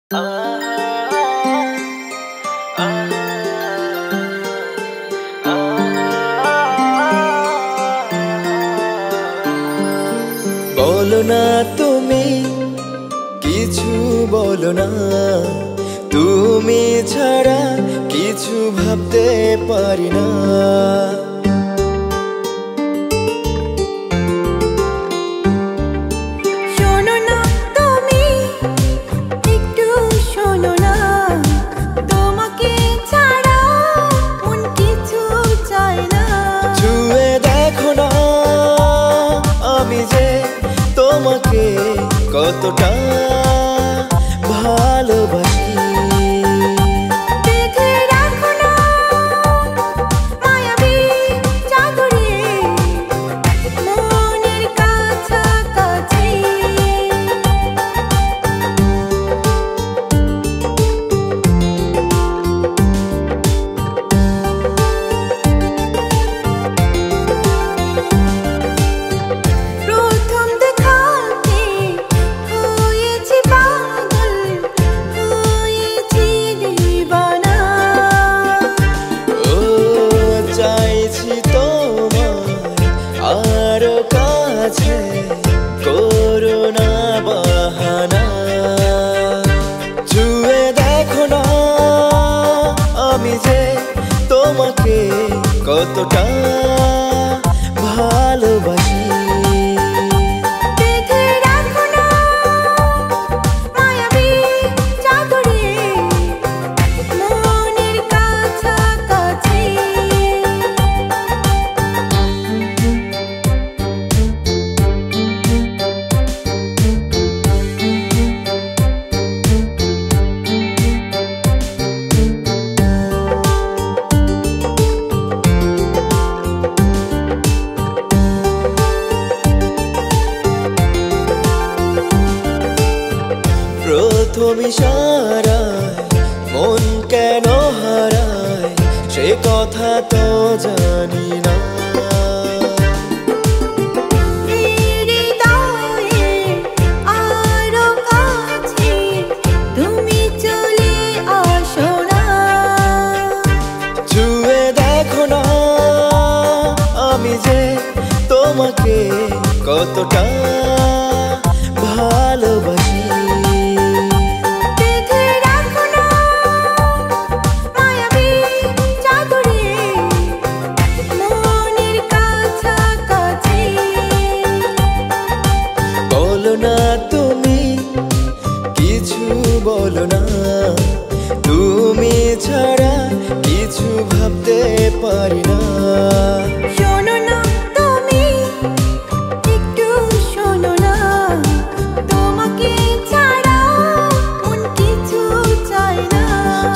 বলো না তুমি কিছু বলো না, তুমি ছাড়া কিছু ভাবতে পারি না। শোনো না তুমি একটু শোনো না, তোমাকে ছাড়া মন কিছু চায় না। ছুঁয়ে দেখো না আমি যে তোমাকে কতটা ভালোবাসি। দেখে রাখো না মায়াবী চাদরে মনের কাছাকাছি। প্রথম দেখাতে হয়েছি পাগল, হয়েছি দিবানা। ও চাইছি তোমার আরো কাছে, করো না বাহানা। ছুঁয়ে দেখো না আমি যে তোমাকে কতটা ভালোবাসি। দেখে রাখো না মায়াবী চাদরে মনের কাছাকাছি। প্রথম ইশারায় মন কেন হারায় সে কথা তো জানি না। হৃদয়ে আরো কাছে তুমি চলে আসো না। ছুঁয়ে দেখো না আমি যে তোমাকে কতটা ভালোবাসি। দেখে রাখো না মায়াবী চাদরে মনের কাছাকাছি। বলো না তুমি কিছু বলো না, তুমি ছাড়া কিছু ভাবতে পারি না। শোনো না তুমি একটু শোনো না, তোমাকে ছাড়া মন কিছু চায় না।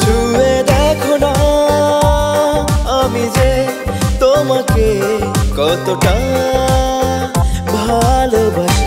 ছুঁয়ে দেখো না আমি যে তোমাকে কতটা ভালোবাসি।